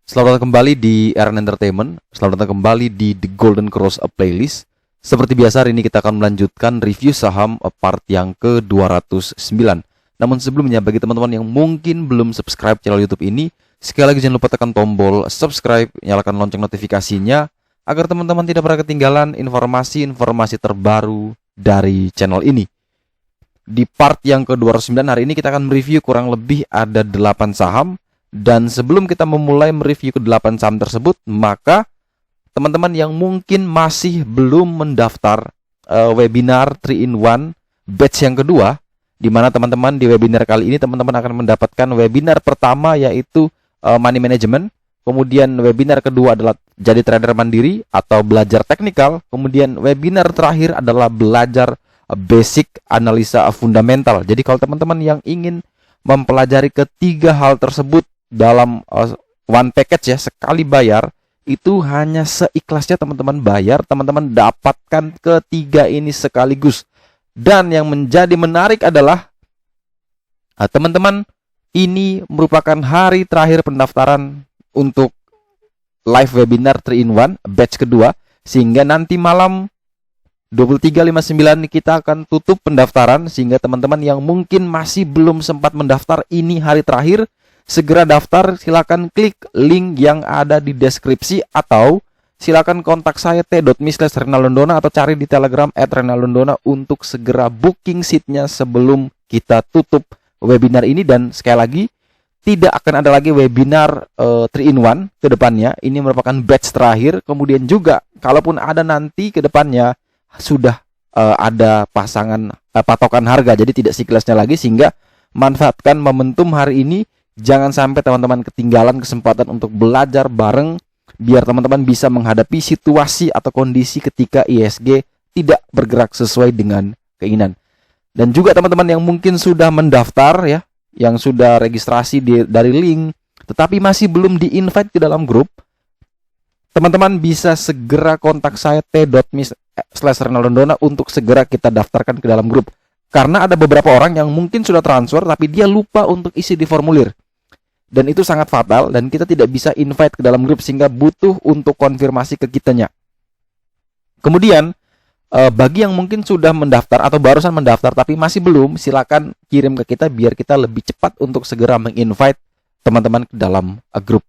Selamat datang kembali di Aaron Entertainment. Selamat datang kembali di The Golden Cross Playlist. Seperti biasa, hari ini kita akan melanjutkan review saham part yang ke-209. Namun sebelumnya, bagi teman-teman yang mungkin belum subscribe channel YouTube ini, sekali lagi jangan lupa tekan tombol subscribe, nyalakan lonceng notifikasinya, agar teman-teman tidak pernah ketinggalan informasi-informasi terbaru dari channel ini. Di part yang ke-209 hari ini kita akan mereview kurang lebih ada 8 saham. Dan sebelum kita memulai mereview ke-8 saham tersebut, maka teman-teman yang mungkin masih belum mendaftar webinar 3-in-1 batch yang kedua, di mana teman-teman di webinar kali ini teman-teman akan mendapatkan webinar pertama yaitu money management, kemudian webinar kedua adalah jadi trader mandiri atau belajar teknikal, kemudian webinar terakhir adalah belajar basic analisa fundamental. Jadi kalau teman-teman yang ingin mempelajari ketiga hal tersebut dalam one package ya, sekali bayar, itu hanya seikhlasnya teman-teman bayar, teman-teman dapatkan ketiga ini sekaligus. Dan yang menjadi menarik adalah teman-teman, ini merupakan hari terakhir pendaftaran untuk live webinar 3-in-1 batch kedua, sehingga nanti malam 23.59 kita akan tutup pendaftaran, sehingga teman-teman yang mungkin masih belum sempat mendaftar, ini hari terakhir. Segera daftar, silakan klik link yang ada di deskripsi atau silakan kontak saya t.me/renaldondona atau cari di Telegram @renaldondona untuk segera booking seatnya sebelum kita tutup webinar ini. Dan sekali lagi, tidak akan ada lagi webinar 3-in-1 ke depannya. Ini merupakan batch terakhir. Kemudian juga kalaupun ada nanti ke depannya sudah ada patokan harga, jadi tidak siklusnya lagi, sehingga manfaatkan momentum hari ini. Jangan sampai teman-teman ketinggalan kesempatan untuk belajar bareng, biar teman-teman bisa menghadapi situasi atau kondisi ketika ISG tidak bergerak sesuai dengan keinginan. Dan juga teman-teman yang mungkin sudah mendaftar ya, yang sudah registrasi dari link, tetapi masih belum di-invite ke dalam grup, teman-teman bisa segera kontak saya t.me/renaldondona untuk segera kita daftarkan ke dalam grup. Karena ada beberapa orang yang mungkin sudah transfer, tapi dia lupa untuk isi di formulir. Dan itu sangat fatal, dan kita tidak bisa invite ke dalam grup, sehingga butuh untuk konfirmasi ke kitanya. Kemudian, bagi yang mungkin sudah mendaftar atau barusan mendaftar tapi masih belum, silakan kirim ke kita biar kita lebih cepat untuk segera menginvite teman-teman ke dalam grup.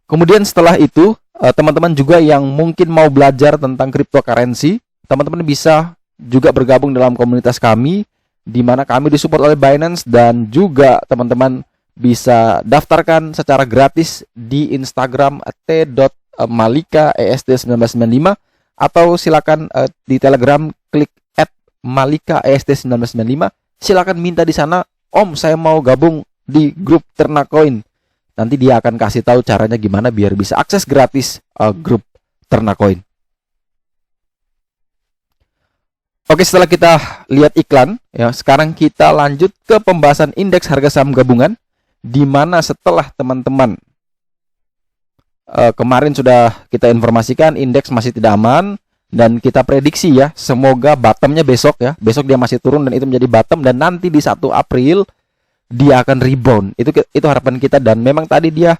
Kemudian setelah itu, teman-teman juga yang mungkin mau belajar tentang cryptocurrency, teman-teman bisa juga bergabung dalam komunitas kami, di mana kami disupport oleh Binance, dan juga teman-teman bisa daftarkan secara gratis di Instagram t.malika_est1995 atau silakan di Telegram klik @malika_est1995. Silakan minta di sana, "Om, saya mau gabung di grup Ternacoin." Nanti dia akan kasih tahu caranya gimana biar bisa akses gratis grup Ternacoin. Oke, setelah kita lihat iklan ya, sekarang kita lanjut ke pembahasan indeks harga saham gabungan, di mana setelah teman-teman kemarin sudah kita informasikan indeks masih tidak aman, dan kita prediksi ya, semoga bottomnya besok ya, besok dia masih turun dan itu menjadi bottom, dan nanti di 1 April dia akan rebound. Itu harapan kita, dan memang tadi dia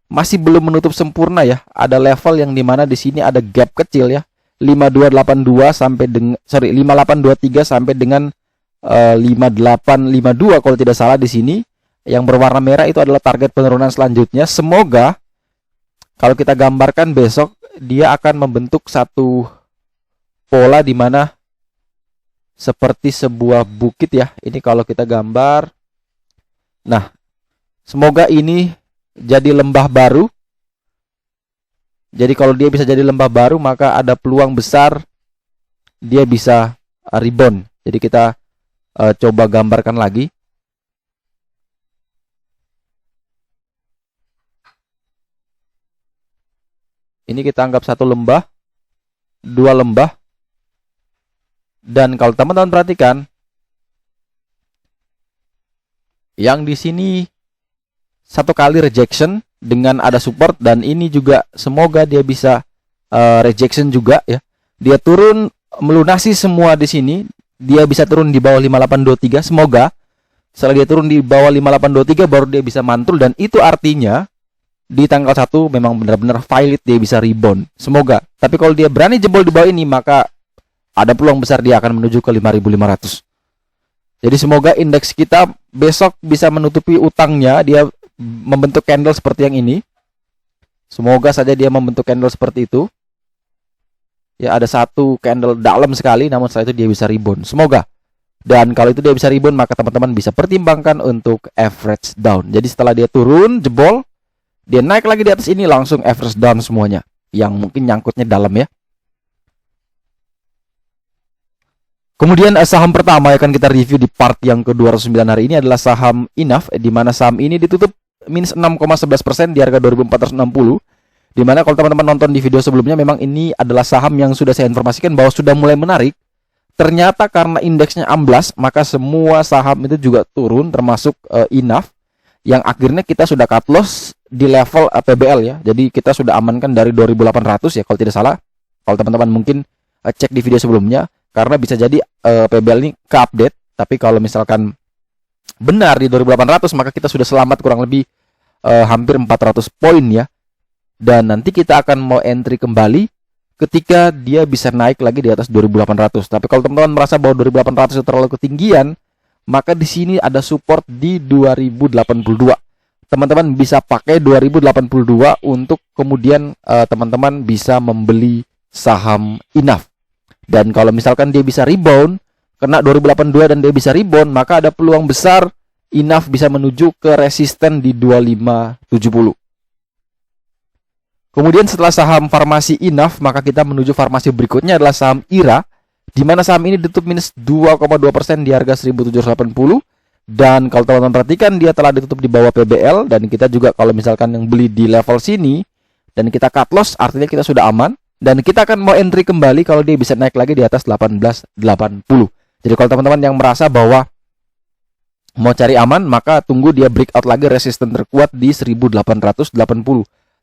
masih belum menutup sempurna ya, ada level yang dimana di sini ada gap kecil ya, 5882 sampai dengan 5823 sampai dengan 5852 kalau tidak salah di sini. Yang berwarna merah itu adalah target penurunan selanjutnya. Semoga kalau kita gambarkan besok, dia akan membentuk satu pola di mana seperti sebuah bukit ya. Ini kalau kita gambar. Nah, semoga ini jadi lembah baru. Jadi kalau dia bisa jadi lembah baru, maka ada peluang besar dia bisa rebound. Jadi kita coba gambarkan lagi. Ini kita anggap satu lembah, 2 lembah. Dan kalau teman-teman perhatikan, yang di sini satu kali rejection dengan ada support, dan ini juga semoga dia bisa rejection juga ya. Dia turun melunasi semua di sini, dia bisa turun di bawah 5823, semoga setelah dia turun di bawah 5823 baru dia bisa mantul, dan itu artinya di tanggal 1 memang benar-benar valid, dia bisa rebound. Semoga. Tapi kalau dia berani jebol di bawah ini, maka ada peluang besar dia akan menuju ke 5.500. Jadi semoga indeks kita besok bisa menutupi utangnya. Dia membentuk candle seperti yang ini. Semoga saja dia membentuk candle seperti itu. Ya, ada satu candle dalam sekali, namun setelah itu dia bisa rebound. Semoga. Dan kalau itu dia bisa rebound, maka teman-teman bisa pertimbangkan untuk average down. Jadi setelah dia turun, jebol, dia naik lagi di atas ini, langsung average down semuanya. Yang mungkin nyangkutnya dalam ya. Kemudian saham pertama yang akan kita review di part yang ke-209 hari ini adalah saham Inaf, di mana saham ini ditutup minus 6,11% di harga 2.460. Dimana kalau teman-teman nonton di video sebelumnya, memang ini adalah saham yang sudah saya informasikan bahwa sudah mulai menarik. Ternyata karena indeksnya amblas, maka semua saham itu juga turun, termasuk Inaf, yang akhirnya kita sudah cut loss di level PBL ya. Jadi kita sudah amankan dari 2.800 ya kalau tidak salah. Kalau teman-teman mungkin cek di video sebelumnya, karena bisa jadi PBL ini ke-update. Tapi kalau misalkan benar di 2.800, maka kita sudah selamat kurang lebih hampir 400 poin ya. Dan nanti kita akan mau entry kembali ketika dia bisa naik lagi di atas 2.800. Tapi kalau teman-teman merasa bahwa 2.800 itu terlalu ketinggian, maka di sini ada support di 2082. Teman-teman bisa pakai 2082 untuk kemudian teman-teman bisa membeli saham Inaf. Dan kalau misalkan dia bisa rebound, kena 2082 dan dia bisa rebound, maka ada peluang besar Inaf bisa menuju ke resisten di 2570. Kemudian setelah saham farmasi Inaf, maka kita menuju farmasi berikutnya adalah saham IRA, di mana saham ini ditutup minus 2,2% di harga 1.780. Dan kalau teman-teman perhatikan, dia telah ditutup di bawah PBL. Dan kita juga kalau misalkan yang beli di level sini dan kita cut loss, artinya kita sudah aman. Dan kita akan mau entry kembali kalau dia bisa naik lagi di atas 1880. Jadi kalau teman-teman yang merasa bahwa mau cari aman, maka tunggu dia breakout lagi resisten terkuat di 1880.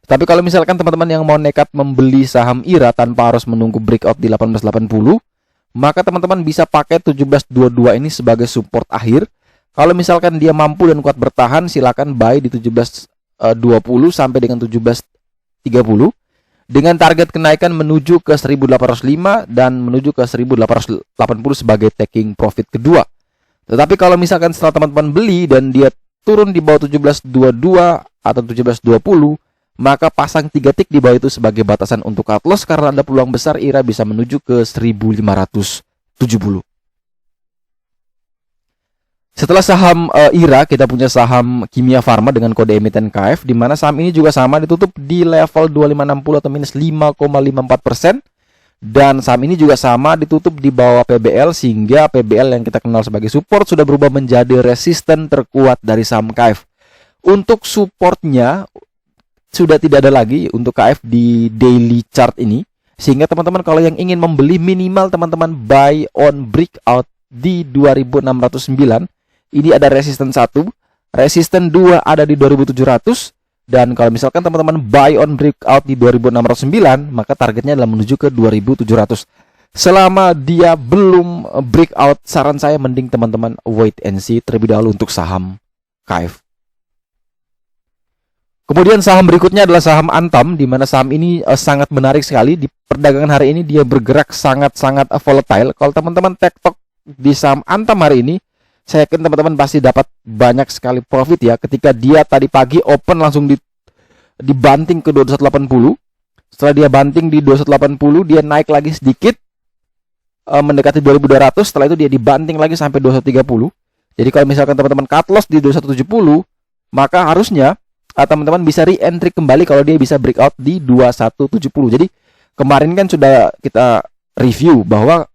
Tapi kalau misalkan teman-teman yang mau nekat membeli saham IRA tanpa harus menunggu breakout di 1880, maka teman-teman bisa pakai 1722 ini sebagai support akhir. Kalau misalkan dia mampu dan kuat bertahan, silakan buy di 1720 sampai dengan 1730 dengan target kenaikan menuju ke 1805 dan menuju ke 1880 sebagai taking profit kedua. Tetapi kalau misalkan setelah teman-teman beli dan dia turun di bawah 1722 atau 1720, maka pasang 3 tick di bawah itu sebagai batasan untuk cut loss, karena ada peluang besar IRA bisa menuju ke 1570. Setelah saham IRA, kita punya saham Kimia Farma dengan kode emiten KF, di mana saham ini juga sama ditutup di level 2560 atau minus 5,54%. Dan saham ini juga sama ditutup di bawah PBL, sehingga PBL yang kita kenal sebagai support sudah berubah menjadi resisten terkuat dari saham KF. Untuk supportnya sudah tidak ada lagi untuk KF di daily chart ini, sehingga teman-teman kalau yang ingin membeli, minimal teman-teman buy on breakout di 2609. Ini ada resisten 1, resisten 2 ada di 2700, dan kalau misalkan teman-teman buy on breakout di 2609, maka targetnya adalah menuju ke 2700. Selama dia belum breakout, saran saya mending teman-teman wait and see terlebih dahulu untuk saham KF. Kemudian saham berikutnya adalah saham Antam, di mana saham ini sangat menarik sekali. Di perdagangan hari ini dia bergerak sangat-sangat volatile. Kalau teman-teman tektok di saham Antam hari ini, saya yakin teman-teman pasti dapat banyak sekali profit ya. Ketika dia tadi pagi open langsung dibanting ke 2180. Setelah dia banting di 2180, dia naik lagi sedikit mendekati 2200. Setelah itu dia dibanting lagi sampai 2130. Jadi kalau misalkan teman-teman cut loss di 2170, maka harusnya teman-teman bisa re-entry kembali kalau dia bisa breakout di 2170. Jadi kemarin kan sudah kita review bahwa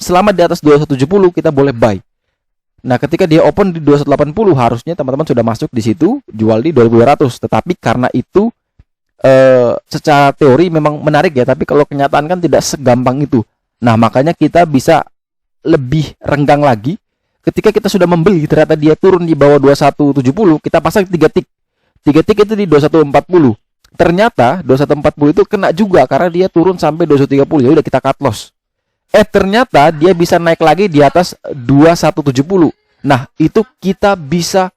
selama di atas 2170 kita boleh buy. Nah, ketika dia open di 2180, harusnya teman-teman sudah masuk di situ, jual di 2200. Tetapi karena itu secara teori memang menarik ya, tapi kalau kenyataan kan tidak segampang itu. Nah, makanya kita bisa lebih renggang lagi. Ketika kita sudah membeli, ternyata dia turun di bawah 2170, kita pasang 3 tick. 3 tick itu di 2140. Ternyata 2140 itu kena juga karena dia turun sampai 2130. Ya udah kita cut loss. Ternyata dia bisa naik lagi di atas 2170. Nah, itu kita bisa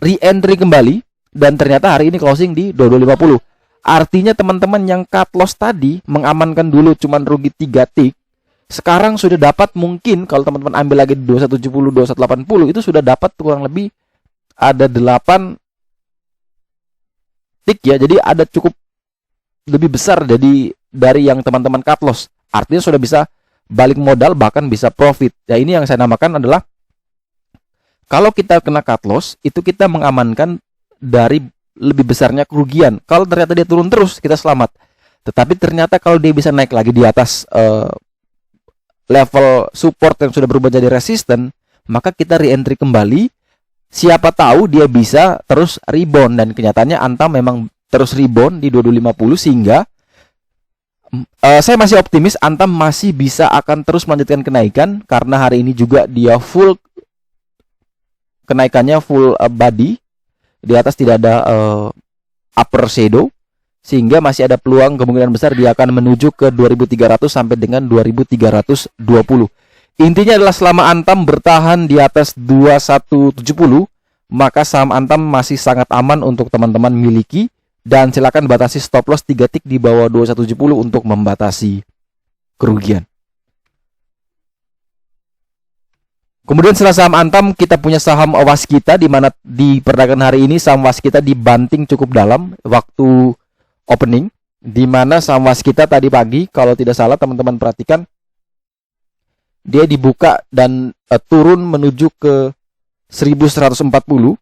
re-entry kembali dan ternyata hari ini closing di 2250. Artinya teman-teman yang cut loss tadi mengamankan dulu cuman rugi 3 tick, sekarang sudah dapat, mungkin kalau teman-teman ambil lagi 2170, 2180 itu sudah dapat kurang lebih ada 8 tick ya. Jadi ada cukup lebih besar dari yang teman-teman cut loss. Artinya sudah bisa balik modal, bahkan bisa profit. Ya, ini yang saya namakan adalah kalau kita kena cut loss, itu kita mengamankan dari lebih besarnya kerugian. Kalau ternyata dia turun terus, kita selamat. Tetapi ternyata kalau dia bisa naik lagi di atas level support yang sudah berubah jadi resisten, maka kita re-entry kembali. Siapa tahu dia bisa terus rebound, dan kenyataannya Antam memang terus rebound di 2250, sehingga saya masih optimis Antam masih bisa akan terus melanjutkan kenaikan, karena hari ini juga dia full kenaikannya, full body di atas, tidak ada upper shadow, sehingga masih ada peluang kemungkinan besar dia akan menuju ke 2300 sampai dengan 2320. Intinya adalah selama Antam bertahan di atas 2170, maka saham Antam masih sangat aman untuk teman-teman miliki. Dan silakan batasi stop loss 3 tick di bawah 2170 untuk membatasi kerugian. Kemudian setelah saham Antam, kita punya saham Waskita, di mana di perdagangan hari ini saham Waskita dibanting cukup dalam waktu opening, di mana saham Waskita tadi pagi kalau tidak salah teman-teman perhatikan, dia dibuka dan turun menuju ke 1140.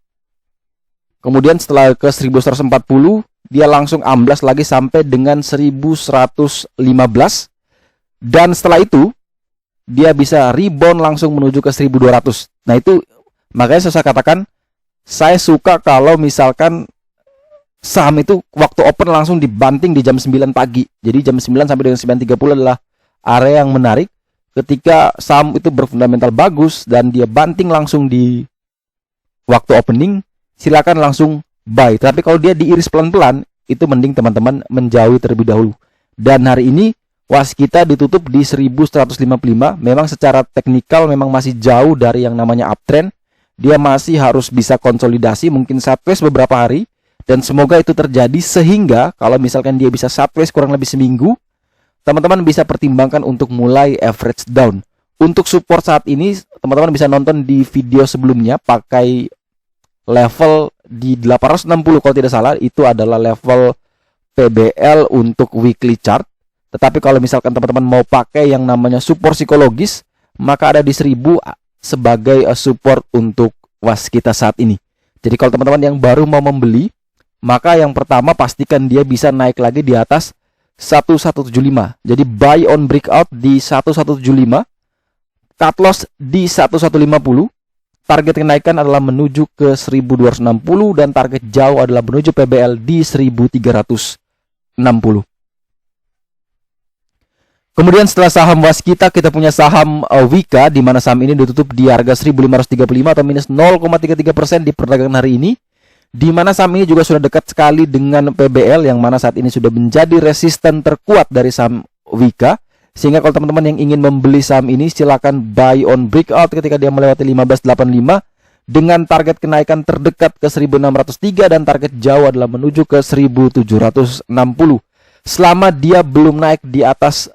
Kemudian setelah ke 1140, dia langsung amblas lagi sampai dengan 1115. Dan setelah itu, dia bisa rebound langsung menuju ke 1200. Nah itu, makanya saya katakan, saya suka kalau misalkan saham itu waktu open langsung dibanting di jam 9 pagi. Jadi jam 9 sampai dengan 9.30 adalah area yang menarik. Ketika saham itu berfundamental bagus dan dia banting langsung di waktu opening, silakan langsung buy. Tapi kalau dia diiris pelan-pelan, itu mending teman-teman menjauhi terlebih dahulu. Dan hari ini Waskita ditutup di 1155. Memang secara teknikal memang masih jauh dari yang namanya uptrend. Dia masih harus bisa konsolidasi, mungkin sideways beberapa hari, dan semoga itu terjadi, sehingga kalau misalkan dia bisa sideways kurang lebih seminggu, teman-teman bisa pertimbangkan untuk mulai average down. Untuk support saat ini, teman-teman bisa nonton di video sebelumnya pakai level di 860 kalau tidak salah, itu adalah level PBL untuk weekly chart. Tetapi kalau misalkan teman-teman mau pakai yang namanya support psikologis, maka ada di 1000 sebagai support untuk Waskita saat ini. Jadi kalau teman-teman yang baru mau membeli, maka yang pertama pastikan dia bisa naik lagi di atas 1175. Jadi buy on breakout di 1175, cut loss di 1150. Target kenaikan adalah menuju ke 1260 dan target jauh adalah menuju PBL di 1360. Kemudian setelah saham Waskita, kita punya saham Wika, di mana saham ini ditutup di harga 1535 atau minus 0,33% di perdagangan hari ini. Di mana saham ini juga sudah dekat sekali dengan PBL, yang mana saat ini sudah menjadi resisten terkuat dari saham Wika. Sehingga kalau teman-teman yang ingin membeli saham ini, silakan buy on breakout ketika dia melewati 1585 dengan target kenaikan terdekat ke 1603 dan target jauh adalah menuju ke 1760. Selama dia belum naik di atas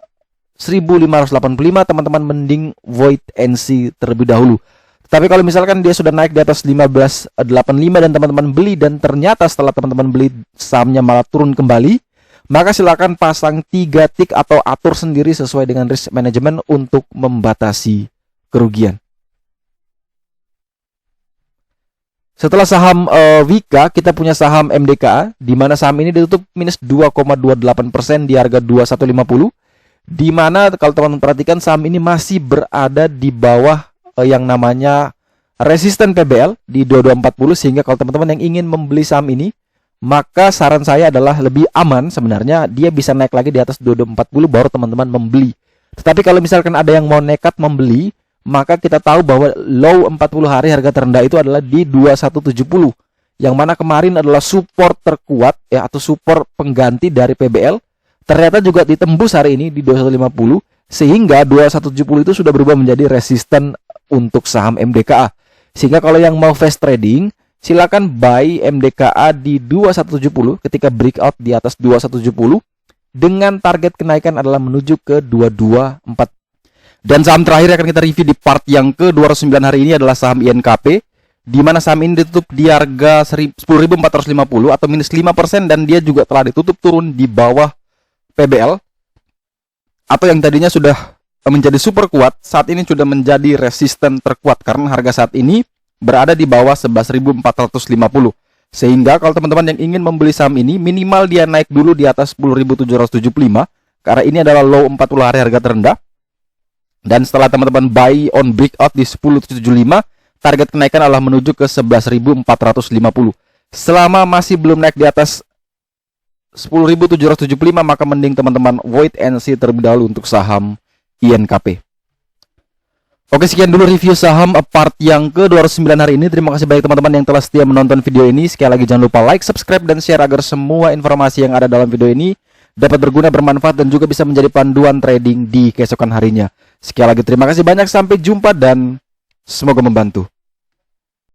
1585, teman-teman mending wait and see terlebih dahulu. Tapi kalau misalkan dia sudah naik di atas 1585 dan teman-teman beli, dan ternyata setelah teman-teman beli sahamnya malah turun kembali, maka silakan pasang 3 tick atau atur sendiri sesuai dengan risk management untuk membatasi kerugian. Setelah saham Wika, kita punya saham MDKA, di mana saham ini ditutup minus 2,28% di harga 2150. Di mana kalau teman-teman perhatikan, saham ini masih berada di bawah yang namanya resisten PBL di 2240, sehingga kalau teman-teman yang ingin membeli saham ini, maka saran saya adalah lebih aman sebenarnya dia bisa naik lagi di atas 2240 baru teman-teman membeli. Tetapi kalau misalkan ada yang mau nekat membeli, maka kita tahu bahwa low 40 hari harga terendah itu adalah di 2170, yang mana kemarin adalah support terkuat ya, atau support pengganti dari PBL. Ternyata juga ditembus hari ini di 2150, sehingga 2170 itu sudah berubah menjadi resisten untuk saham MDKA. Sehingga kalau yang mau fast trading, silakan buy MDKA di 2170 ketika breakout di atas 2170 dengan target kenaikan adalah menuju ke 224. Dan saham terakhir yang akan kita review di part yang ke-209 hari ini adalah saham INKP, di mana saham ini ditutup di harga 10.450 atau minus 5%, dan dia juga telah ditutup turun di bawah PBL atau yang tadinya sudah menjadi super kuat, saat ini sudah menjadi resisten terkuat karena harga saat ini berada di bawah 11.450. Sehingga kalau teman-teman yang ingin membeli saham ini, minimal dia naik dulu di atas 10.775 karena ini adalah low 40 hari harga terendah. Dan setelah teman-teman buy on breakout di 10.75, target kenaikan adalah menuju ke 11.450. Selama masih belum naik di atas 10.775, maka mending teman-teman wait and see terlebih dahulu untuk saham INKP. Oke, sekian dulu review saham part yang ke-209 hari ini. Terima kasih banyak teman-teman yang telah setia menonton video ini. Sekali lagi jangan lupa like, subscribe, dan share agar semua informasi yang ada dalam video ini dapat berguna, bermanfaat, dan juga bisa menjadi panduan trading di keesokan harinya. Sekali lagi terima kasih banyak, sampai jumpa dan semoga membantu.